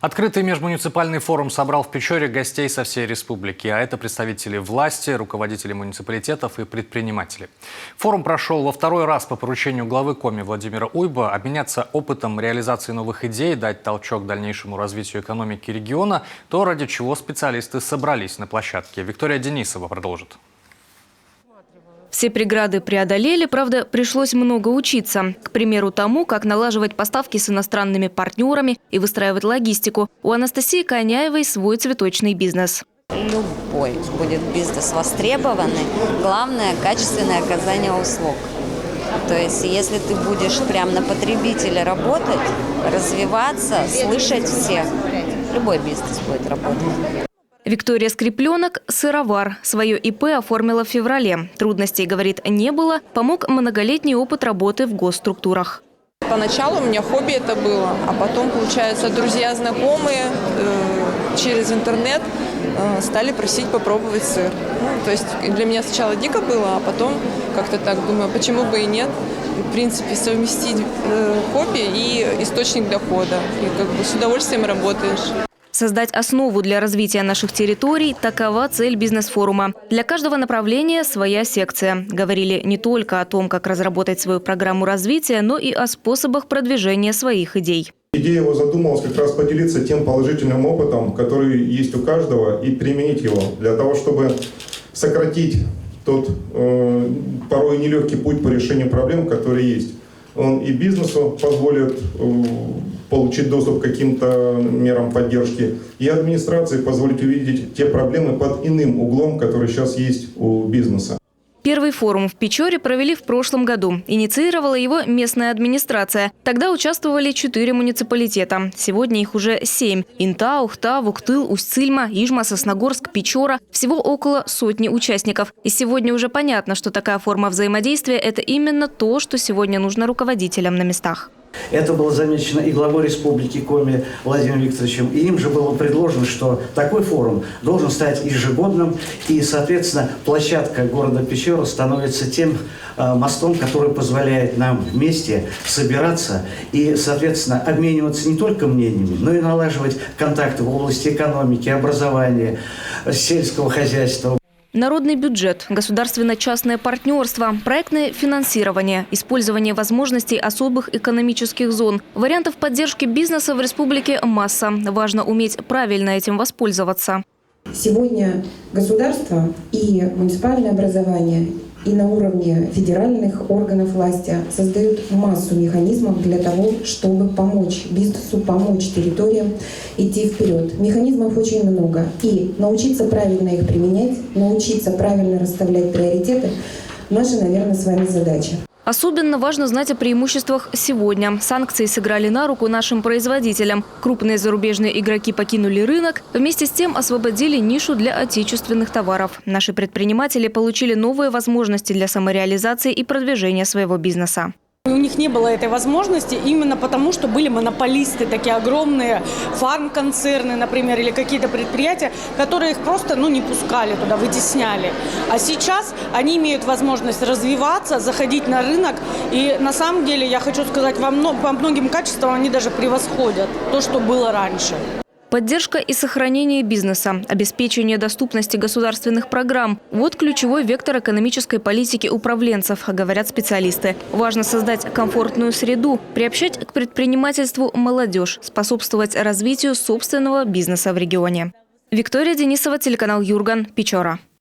Открытый межмуниципальный форум собрал в Печоре гостей со всей республики, а это представители власти, руководители муниципалитетов и предприниматели. Форум прошел во второй раз по поручению главы Коми Владимира Уйба. Обменяться опытом реализации новых идей, дать толчок дальнейшему развитию экономики региона, то, ради чего специалисты собрались на площадке. Виктория Денисова продолжит. Все преграды преодолели, правда, пришлось много учиться. К примеру, тому, как налаживать поставки с иностранными партнерами и выстраивать логистику. У Анастасии Коняевой свой цветочный бизнес. Любой будет бизнес востребованный. Главное – качественное оказание услуг. То есть, если ты будешь прямо на потребителя работать, развиваться, слышать всех, любой бизнес будет работать. Виктория Скрепленок – сыровар. Свое ИП оформила в феврале. Трудностей, говорит, не было. Помог многолетний опыт работы в госструктурах. Поначалу у меня хобби это было, а потом, получается, друзья, знакомые через интернет стали просить попробовать сыр. То есть для меня сначала дико было, а потом как-то так думаю, почему бы и нет. В принципе, совместить хобби и источник дохода. И как бы с удовольствием работаешь. Создать основу для развития наших территорий – такова цель бизнес-форума. Для каждого направления своя секция. Говорили не только о том, как разработать свою программу развития, но и о способах продвижения своих идей. Идея его задумалась как раз поделиться тем положительным опытом, который есть у каждого, и применить его для того, чтобы сократить тот порой нелегкий путь по решению проблем, которые есть. Он и бизнесу позволит получить доступ к каким-то мерам поддержки, и администрации позволит увидеть те проблемы под иным углом, который сейчас есть у бизнеса. Первый форум в Печоре провели в прошлом году. Инициировала его местная администрация. Тогда участвовали 4 муниципалитета. Сегодня их уже 7. Инта, Ухта, Вуктыл, Усть-Цильма, Ижма, Сосногорск, Печора. Всего около 100 участников. И сегодня уже понятно, что такая форма взаимодействия – это именно то, что сегодня нужно руководителям на местах. Это было замечено и главой республики Коми Владимиром Викторовичем. И им же было предложено, что такой форум должен стать ежегодным. И, соответственно, площадка города Печора становится тем мостом, который позволяет нам вместе собираться и, соответственно, обмениваться не только мнениями, но и налаживать контакты в области экономики, образования, сельского хозяйства. Народный бюджет, государственно-частное партнерство, проектное финансирование, использование возможностей особых экономических зон. Вариантов поддержки бизнеса в республике масса. Важно уметь правильно этим воспользоваться. Сегодня государство и муниципальное образование и на уровне федеральных органов власти создают массу механизмов для того, чтобы помочь бизнесу, помочь территориям идти вперед. Механизмов очень много. И научиться правильно их применять, научиться правильно расставлять приоритеты – наша, наверное, с вами задача. Особенно важно знать о преимуществах сегодня. Санкции сыграли на руку нашим производителям. Крупные зарубежные игроки покинули рынок. Вместе с тем освободили нишу для отечественных товаров. Наши предприниматели получили новые возможности для самореализации и продвижения своего бизнеса. У них не было этой возможности именно потому, что были монополисты, такие огромные фармконцерны, например, или какие-то предприятия, которые их просто не пускали туда, вытесняли. А сейчас они имеют возможность развиваться, заходить на рынок. И на самом деле, я хочу сказать, по многим качествам они даже превосходят то, что было раньше. Поддержка и сохранение бизнеса, обеспечение доступности государственных программ – вот ключевой вектор экономической политики управленцев, говорят специалисты. Важно создать комфортную среду, приобщать к предпринимательству молодежь, способствовать развитию собственного бизнеса в регионе. Виктория Денисова, телеканал Юрган, Печора.